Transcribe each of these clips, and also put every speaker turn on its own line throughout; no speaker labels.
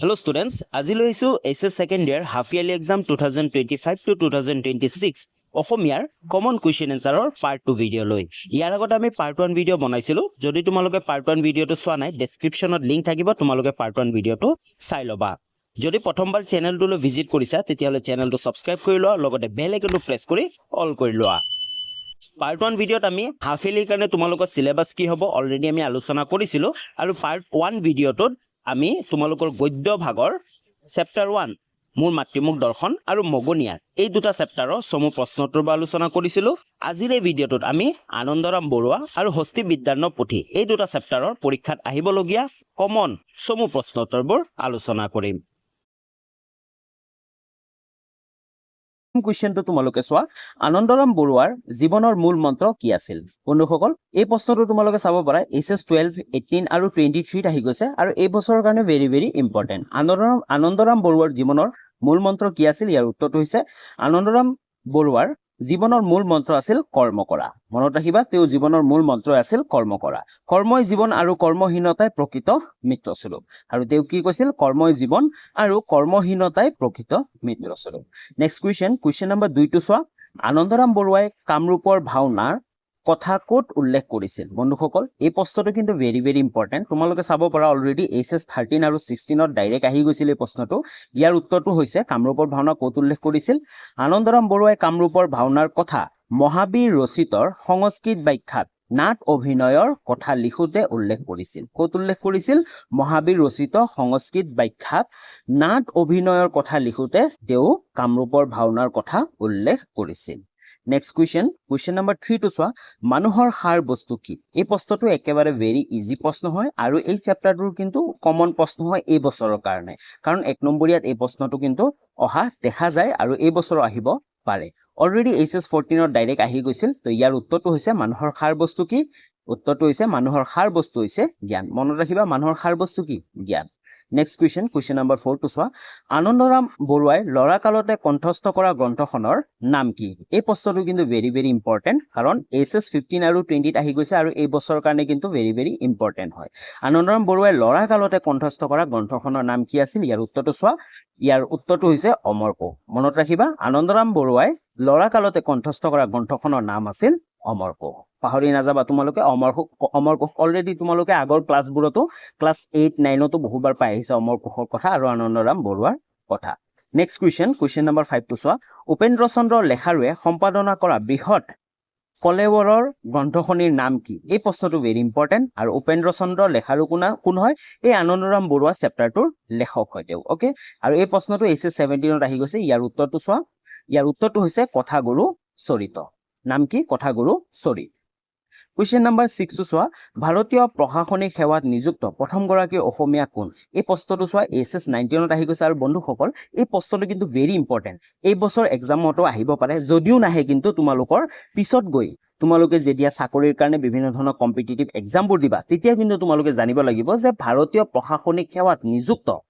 Hello students, আজি লৈছো SS second year half yearly exam 2025 to 2026 অসমীয়াৰ common question answer part 2 video লৈ ইয়াৰ আগত আমি part 1 video বনাইছিলো যদি তোমালোকে part 1 video টো চোৱা নাই descriptionত link থাকিব তোমালোকে part 1 video টো চাই লবা যদি প্ৰথমবাৰ চেনেলটো লৈ ভিজিট কৰিছা তেতিয়াহলে চেনেলটো সাবস্ক্ৰাইব কৰি লোৱা লগতে বেল আইকনটো প্ৰেছ কৰি অল কৰি লোৱা Part 1 ভিডিওত আমি হাফ ইয়াৰলিৰ কাৰণে তোমালোকৰ সিলেবাস কি হ'ব অলৰেডি আমি আলোচনা কৰিছিলো আৰু part 1 ভিডিওটোত আমি তোমালোকৰ গদ্য ভাগৰ চেপ্টাৰ 1 মোৰ মাতৃমুখ দৰ্শন আৰু মগনিয়াৰ এই দুটা চেপ্টাৰৰ সমু প্ৰশ্নোত্তৰ আলোচনা কৰিছিলো আজিৰ এই ভিডিওটোত আমি আনন্দৰাম বৰুৱা আৰু হস্তি বিদ্যাৰ্ণ পুথি এই দুটা চেপ্টাৰৰ পৰীক্ষাত আহিবলগীয়া কমন সমু প্ৰশ্নোত্তৰবোৰ আলোচনা কৰিম Question to তোমালোকে সোয়া আনন্দৰাম বৰুৱাৰ জীৱনৰ মূল মন্ত্ৰ কি আছিল বন্ধুসকল এই প্ৰশ্নটো তোমালোকে চাব পাৰা SS 12 18 আৰু 23 আহি গৈছে আৰু এই বছৰৰ কাৰণে ভেৰি ইম্পৰ্টেন্ট আনন্দৰাম বৰুৱাৰ জীৱনৰ মূল মন্ত্ৰ কি আছিল ইয়াৰ উত্তৰটো হৈছে আনন্দৰাম বৰুৱাৰ জীৱনৰ মূল মন্ত্ৰ আছিল কৰ্ম কৰা মনত ৰাখিবা তেওঁ জীৱনৰ মূল মন্ত্ৰ আছিল কৰ্ম কৰা কৰ্মই জীৱন আৰু কৰ্মহীনতাই প্ৰকৃত মিত্ৰস্বৰূপ আৰু তেওঁ কি কৈছিল কৰ্মই জীৱন আৰু কৰ্মহীনতাই প্ৰকৃত মিত্ৰস্বৰূপ নেক্সট question number 2 টো চোৱা আনন্দৰাম বৰুৱাই কামৰূপৰ ভাওনাৰ কথা কোট উল্লেখ কৰিছিল বন্ধুসকল এই প্ৰশ্নটো কিন্তু ভেৰি ইম্পৰ্টেন্ট তোমালোকে চাব পাৰা অলৰেডি SS 13 আৰু 16ত ডাইৰেক্ট আহি গৈছিল এই প্ৰশ্নটো ইয়াৰ উত্তৰটো হৈছে কামৰূপৰ ভাওনা কোট উল্লেখ কৰিছিল আনন্দৰাম বৰুৱাই কামৰূপৰ ভাওনাৰ কথা মহাবীৰ ৰচিতৰ সংস্কৃত ব্যাখ্যাত নাট অভিনয়ৰ কথা লিখোতে উল্লেখ কৰিছিল কোট উল্লেখ কৰিছিল মহাবীৰ ৰচিত সংস্কৃত ব্যাখ্যাত নাট অভিনয়ৰ কথা লিখোতে তেওঁ কামৰূপৰ ভাওনাৰ কথা উল্লেখ কৰিছিল Next question number 3 to চোৱা মানুহৰ সাৰ বস্তু কি এই প্ৰশ্নটো একেবাৰে ভেৰি ইজি প্ৰশ্ন হয় আৰু এই চেপ্টাৰটোৰ কিন্তু কমন প্ৰশ্ন হয় এই বছৰৰ কাৰণে কাৰণ এক নম্বৰীয়াত এই প্ৰশ্নটো কিন্তু অহা দেখা যায় আৰু এই বছৰ আহিব পাৰে অলৰেডি SS 14ত ডাইৰেক্ট আহি গৈছিল তো ইয়াৰ উত্তৰটো হৈছে মানুহৰ সাৰ বস্তু কি উত্তৰটো হৈছে মানুহৰ সাৰ বস্তু হৈছে জ্ঞান মনত ৰাখিবা মানুহৰ সাৰ বস্তু কি জ্ঞান Next question number 4 to চোৱা আনন্দৰাম বৰুৱাই লৰা কালতে কণ্ঠস্থ কৰা গ্ৰন্থখনৰ নাম কি এই প্ৰশ্নটো কিন্তু ভেৰি ইম্পৰ্টেন্ট কাৰণ SS 15 আৰু 20 আহি গৈছে আৰু এই বছৰৰ কাৰণে কিন্তু ভেৰি ইম্পৰ্টেন্ট হয় আনন্দৰাম বৰুৱাই লৰা কালতে কণ্ঠস্থ কৰা গ্ৰন্থখনৰ নাম কি আছিল ইয়াৰ উত্তৰটো চোৱা ইয়াৰ উত্তৰটো হৈছে অমৰকোষ মনত ৰাখিবা আনন্দৰাম বৰুৱাই লৰা কালতে কণ্ঠস্থ কৰা গ্ৰন্থখনৰ নাম আছিল অমৰকোষ পাহৰি নাযাবা তোমালোকে অমৰকোষ অলৰেডি তোমালোকে আগৰ ক্লাছবোৰতো ক্লাছ 8 9 তো বহুবাৰ পাই আহিছে অমৰকোষৰ কথা আৰু আনন্দৰাম বৰুৱাৰ কথা নেক্সট question number 5 to চোৱা উপেন্দ্ৰ চন্দ্ৰ লেখাৰুৱে সম্পাদনা কৰা বৃহৎ কলেবৰৰ গ্ৰন্থখনিৰ নাম কি এই প্ৰশ্নটো ভেৰি ইম্পৰ্টেন্ট আৰু উপেন্দ্ৰ চন্দ্ৰ লেখাৰু কোন হয় এই আনন্দৰাম বৰুৱা চেপ্টাৰটোৰ লেখক হয় তেওঁ ওকে আৰু এই প্ৰশ্নটো SS 17ত আহি গৈছে ইয়াৰ উত্তৰটো চোৱা ইয়াৰ উত্তৰটো হৈছে কথাগুৰু চৰিত নাম কি কথাগুৰু চৰিত Question number 6 to চোৱা ভাৰতীয় প্ৰশাসনিক সেৱাত নিযুক্ত প্ৰথম গৰাকী অসমীয়া কোন এই প্ৰশ্নটো চোৱা SS 19ত আহি গৈছে আৰু বন্ধুসকল এই প্ৰশ্নটো কিন্তু ভেৰি ইম্পৰ্টেন্ট এই বছৰ এক্সামতো আহিব পাৰে যদিও নাহে কিন্তু তোমালোকৰ পিছত গৈ তোমালোকে যেতিয়া চাকৰিৰ কাৰণে বিভিন্ন ধৰণৰ কম্পিটিটিভ এক্সামবোৰ দিবা তেতিয়া কিন্তু তোমালোকে জানিব লাগিব যে ভাৰতীয় প্ৰশাসনিক সেৱাত নিযুক্ত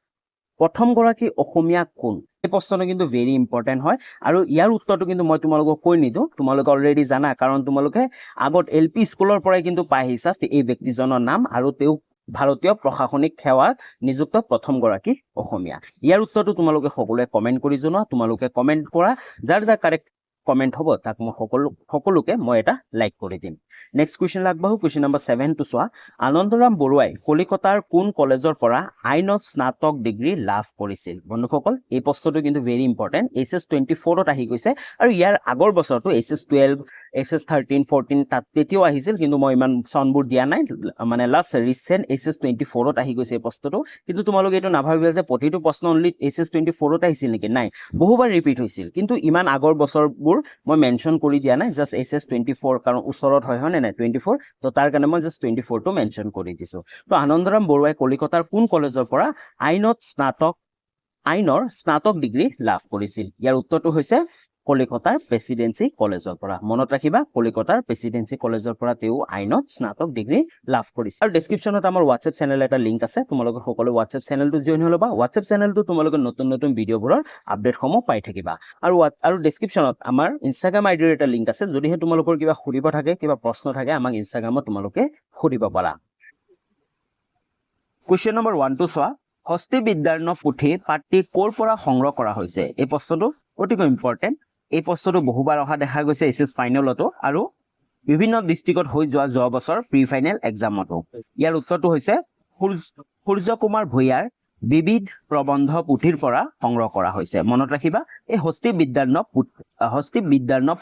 প্ৰথম গৰাকী অসমীয়া কোন এই প্ৰশ্নটো কিন্তু ভেৰি ইম্পৰ্টেন্ট হয় আৰু ইয়াৰ উত্তৰটো কিন্তু মই তোমালোকক কৈ নিদো তোমালোকে অলৰেডি জানা কাৰণ তোমালোকে আগত LP স্কুলৰ পৰাই কিন্তু পাই আহিছা এই ব্যক্তিজনৰ নাম আৰু তেওঁ ভাৰতীয় প্ৰশাসনিক সেৱাত নিযুক্ত প্ৰথম গৰাকী অসমীয়া ইয়াৰ উত্তৰটো তোমালোকে সকলোৱে কমেন্ট কৰি জনোৱা তোমালোকে কমেন্ট কৰা যাৰ কাৰেক্ট কমেন্ট হ'ব তাক মই সকলোকে মই এটা লাইক কৰি দিম next question লাগবাহু question number 7 to চোৱা আনন্দৰাম বৰুৱাই কলিকতাৰ কোন কলেজৰ পৰা আইনত স্নাতক ডিগ্ৰী লাভ কৰিছিল বন্ধুসকল এই প্ৰশ্নটো কিন্তু ভেৰি ইম্পৰ্টেন্ট SS 24ত আহি গৈছে আৰু ইয়াৰ আগৰ বছৰটো SS 12 SS 13 14 তাত তেতিয়াও আহিছিল কিন্তু মই ইমান সনবোৰ দিয়া নাই মানে লাষ্ট ৰিসেন্ট SS 24ত আহি গৈছে এই প্ৰশ্নটো কিন্তু তোমালোকে এটো নাভাবিবা যে প্ৰতিটো প্ৰশ্ন অনলি SS 24ত আহিছিল নেকি নাই বহুবাৰ ৰিপিট হৈছিল কিন্তু ইমান আগৰ বছৰবোৰ মই মেনশন কৰি দিয়া নাই জাস্ট SS 24 কাৰণ উচৰত হয় না 24 তো তাৰ কাৰণে মই জাস্ট 24 টো মেনশন কৰি দিছো তো আনন্দৰাম বৰুৱাই কলিকতাৰ কোন কলেজৰ পৰা আইনৰ স্নাতক ডিগ্ৰী লাভ কৰিছিল ইয়াৰ উত্তৰটো হৈছে কলিকতাৰ প্ৰেসিডেন্সি কলেজৰ পৰা মনত ৰাখিবা কলিকতাৰ প্ৰেসিডেন্সি কলেজৰ পৰা তেওঁ আইনত স্নাতক ডিগ্ৰী লাভ কৰিছে আৰু ডেসক্ৰিপচনত আমাৰ WhatsApp চেনেল এটা লিংক আছে তোমালোকে সকলো WhatsApp চেনেলটো জয়েন হৈ লবা WhatsApp চেনেলটো তোমালোকে নতুন ভিডিঅ'বোৰৰ আপডেটসমূহ পাই থাকিবা আৰু ডেসক্ৰিপচনত আমাৰ Instagram আইডিৰ এটা লিংক আছে যদিহে তোমালোকৰ কিবা খুৰিব থাকে কিবা প্ৰশ্ন থাকে আমাক Instagramত তোমালোকে খুৰিব পাৰা Question number 1 to চোৱা হস্তি বিদ্যাৰ্ণৱ পুথি পাঠটি ক'ৰ পৰা সংগ্ৰহ কৰা হৈছে এই প্ৰশ্নটো অতিকৈ ইম্পৰ্টেণ্ট এই প্ৰশ্নটো বহুবাৰ অহা দেখা গৈছে এছএছ ফাইনেলতো আৰু বিভিন্ন ডিস্ট্ৰিক্টত হৈ যোৱা বছৰ প্ৰি ফাইনেল এক্সামতো ইয়াৰ উত্তৰটো হৈছে সূৰ্য কুমাৰ ভূঞাৰ বিবিধ প্ৰবন্ধ পুথিৰ পৰা সংগ্ৰহ কৰা হৈছে মনত ৰাখিবা এই হস্তি বিদ্যাৰ্ণৱ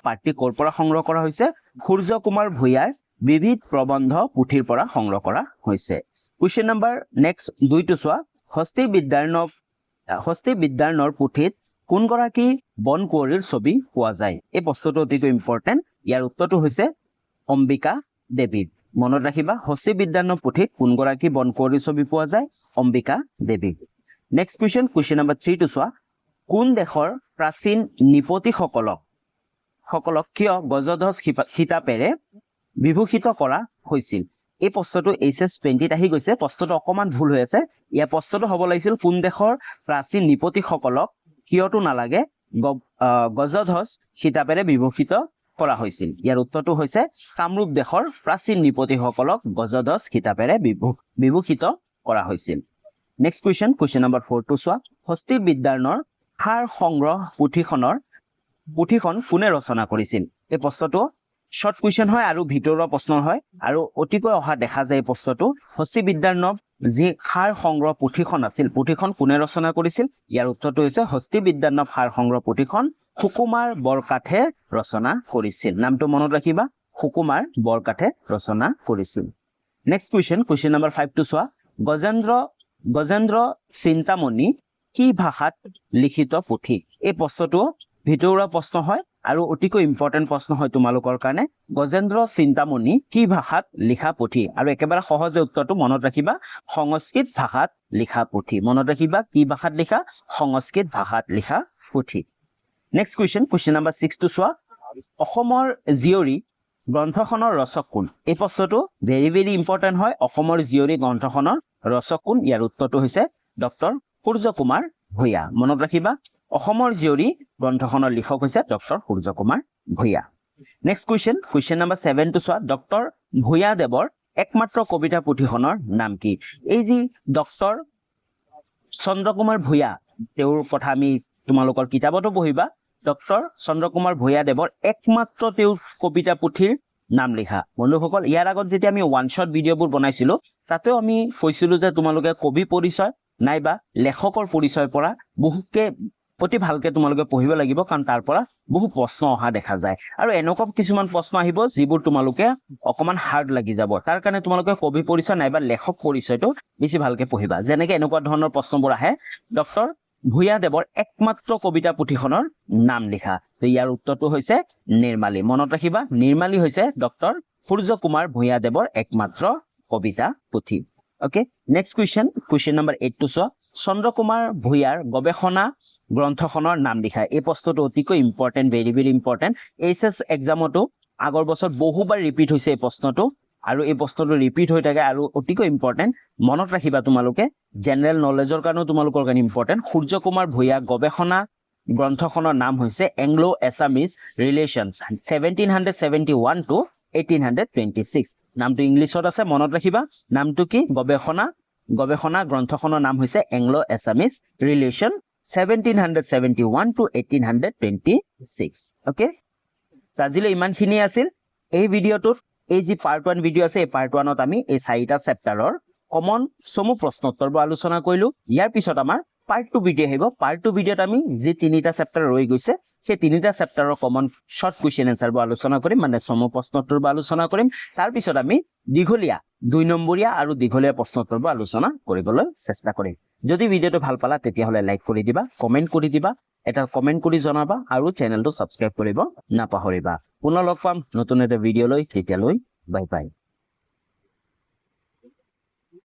পাঠটি ক'ৰ পৰা সংগ্ৰহ কৰা হৈছে সূৰ্য কুমাৰ ভূঞাৰ বিবিধ প্ৰবন্ধ পুথিৰ পৰা সংগ্ৰহ কৰা হৈছে কোৱেশ্চন নম্বৰ নেক্সট 2 টো চোৱা হস্তি বিদ্যাৰ্ণৰ পুথিত কোনগৰাকী বন কুঁৱৰীৰ ছবি পোৱা যায় এই প্ৰশ্নটো অতিকৈ ইম্পৰ্টেণ্ট ইয়াৰ উত্তৰটো হৈছে অম্বিকা দেৱী মনত ৰাখিবা হস্তি বিদ্যাৰ্ণৱ পুথিত কোনগৰাকী বন কুঁৱৰীৰ ছবি পোৱা যায় অম্বিকা দেৱী নেক্সট কোৱেশ্চন নম্বৰ 3 টো চোৱা কোন দেশৰ প্ৰাচীন নিপতিসকলক কিয় গজধ্বজ খিতাপেৰে বিভূষিত কৰা হৈছিল এই প্ৰশ্নটো এইচএছ 20 আহি গৈছে প্ৰশ্নটো অকমান ভুল হৈ আছে ইয়াৰ প্ৰশ্নটো হ'ব লাগিছিল কোন দেশৰ প্ৰাচীন নিপতিসকলক কিয়টো নালাগে গজধ্বজ খিতাপেৰে বিভূষিত কৰা হৈছিল ইয়াৰ উত্তৰটো হৈছে কামৰূপ দেশৰ প্ৰাচীন নিপতিসকলক গজধ্বজ খিতাপেৰে বিভূষিত কৰা হৈছিল নেক্সট কোৱেশ্চন নম্বৰ 4 টো চোৱা হস্তি বিদ্যাৰ্ণৰ সাৰ সংগ্ৰহ পুথিখন কোনে ৰচনা কৰিছিল এই প্ৰশ্নটো শৰ্ট কুৱেশ্চন হয় আৰু ভিতৰুৱা প্ৰশ্ন হয় আৰু অতিকৈ অহা দেখা যায় প্ৰশ্নটো হস্তি বিদ্যাৰ্ণৱ যি সাৰ সংগ্ৰহ পুথিখন আছিল পুথিখন কোনে ৰচনা কৰিছিল ইয়াৰ উত্তৰটো হৈছে হস্তি বিদ্যাৰ্ণৱ সাৰ সংগ্ৰহ পুথিখন সুকুমাৰ বৰকাঠে ৰচনা কৰিছিল নামটো মনত ৰাখিবা সুকুমাৰ বৰকাঠে ৰচনা কৰিছিল নেক্সট কোৱেশ্চন নম্বৰ 5 টো চোৱা গজেন্দ্ৰ চিন্তামণি কি ভাষাত লিখিত পুথি এই প্ৰশ্নটো ভিতৰুৱা প্ৰশ্ন হয় আৰু অতিকৈ ইম্পৰ্টেন্ট প্ৰশ্ন হয় তোমালোকৰ কাৰণে গজেন্দ্ৰ চিন্তামণি কি ভাষাত লিখা পুথি আৰু একেবাৰে সহজে উত্তৰটো মনত ৰাখিবা সংস্কৃত ভাষাত লিখা পুথি মনত ৰাখিবা কি ভাষাত লিখা সংস্কৃত ভাষাত লিখা পুথি নেক্সট কোৱেশ্চন নম্বৰ 6 টো চোৱা অসমৰ জীয়ৰী গ্ৰন্থখনৰ ৰচক কোন এই প্ৰশ্নটো ভেৰি ইম্পৰ্টেন্ট হয় অসমৰ জীয়ৰী গ্ৰন্থখনৰ ৰচক কোন ইয়াৰ উত্তৰটো হৈছে ডক্টৰ সূৰ্য কুমাৰ ভূঞা মনত ৰাখিবা অসমৰ জীয়ৰী গ্ৰন্থখনৰ লিখক হৈছে doctor Surya Kumar Bhuyan next question number 7 টো চোৱা ডক্টৰ ভূঞা দেৱৰ একমাত্ৰ কবিতা পুথিখনৰ নাম কি এই যি ডক্টৰ চন্দ্ৰকুমাৰ ভূঞা তেওঁৰ কথা আমি তোমালোকৰ কিতাপতো পঢ়িবা ডক্টৰ চন্দ্ৰকুমাৰ ভূঞা দেৱৰ একমাত্ৰ তেওঁৰ কবিতা পুথিৰ নাম লিখা বন্ধুসকল ইয়াৰ আগত যেতিয়া আমি ওৱান শ্বট ভিডিঅ'বোৰ বনাইছিলো তাতেও আমি কৈছিলো যে তোমালোকে কবি পৰিচয় নাইবা লেখকৰ পৰিচয়ৰ পৰা বহুকে অতি ভালকে তোমালোকে পঢ়িব লাগিব কাৰণ তাৰ পৰা বহু প্ৰশ্ন অহা দেখা যায় আৰু এনেকুৱা কিছুমান প্ৰশ্ন আহিব যিবোৰ তোমালোকে অকমান হাৰ্ড লাগি যাব তাৰ কাৰণে তোমালোকে কবি পৰিচয় নাইবা লেখক পৰিচয়টো বেছি ভালকে পঢ়িবা যেনেকৈ এনেকুৱা ধৰণৰ প্ৰশ্নবোৰ আহে ডক্টৰ ভূঞা দেৱৰ একমাত্ৰ কবিতা পুথিখনৰ নাম লিখা তো ইয়াৰ উত্তৰটো হৈছে নিৰ্মালী মনত ৰাখিবা নিৰ্মালী হৈছে ডক্টৰ সূৰ্য কুমাৰ ভূঞা দেৱৰ একমাত্ৰ কবিতা পুথি ওকে নেক্সট কোৱেশ্চন নম্বৰ 8 টো চোৱা চন্দ্ৰকুমাৰ ভূঞাৰ গৱেষণা গ্ৰন্থখনৰ নাম লিখা এই প্ৰশ্নটো অতিকৈ ইম্পৰ্টেন্ট ভেৰি ইম্পৰ্টেন্ট এইচএছ এক্সামতো আগৰ বছৰ বহুবাৰ ৰিপিট হৈছে এই প্ৰশ্নটো আৰু এই প্ৰশ্নটো ৰিপিট হৈ থাকে আৰু অতিকৈ ইম্পৰ্টেন্ট মনত ৰাখিবা তোমালোকে জেনাৰেল নলেজৰ কাৰণে তোমালোকৰ কাৰণে ইম্পৰ্টেন্ট সূৰ্য কুমাৰ ভূঞা গৱেষণা গ্ৰন্থখনৰ নাম হৈছে এংলো এছামিজ ৰিলেশনছ 1771 to 1826 নামটো ইংলিছত আছে মনত ৰাখিবা নামটো কি গৱেষণা গ্ৰন্থখনৰ নাম হৈছে Anglo Assamese relation 1771 to 1826 okay আজিলৈ ইমানখিনি আছিল এই ভিডিঅ'টোত এই যি পাৰ্ট 1 ভিডিঅ' আছে এই পাৰ্ট 1ত আমি এই 4টা চেপ্টাৰৰ কমন চমু প্ৰশ্নোত্তৰবোৰ আলোচনা কৰিলো ইয়াৰ পিছত আমাৰ পাৰ্ট 2 ভিডিঅ' আহিব পাৰ্ট 2 ভিডিঅ'ত আমি যি 3টা চেপ্টাৰ ৰৈ গৈছে সেই 3টা চেপ্টাৰৰ কমন শৰ্ট কুৱেশ্চন এনসাৰবোৰ আলোচনা কৰিম মানে চমু প্ৰশ্নোত্তৰবোৰ আলোচনা কৰিম তাৰ পিছত আমি দীঘলীয়া 2 নম্বৰীয়া আৰু দীঘলীয়া প্ৰশ্নোত্তৰবোৰ আলোচনা কৰিবলৈ চেষ্টা কৰিম যদি ভিডিঅ'টো ভাল পালা তেতিয়াহলে লাইক কৰি দিবা কমেন্ট কৰি দিবা এটা কমেন্ট কৰি জনাবা আৰু চেনেলটো সাবস্ক্ৰাইব কৰিব নাপাহৰিবা পুনৰ লগ পাম নতুন এটা ভিডিঅ' লৈ তেতিয়ালৈ বাই বাই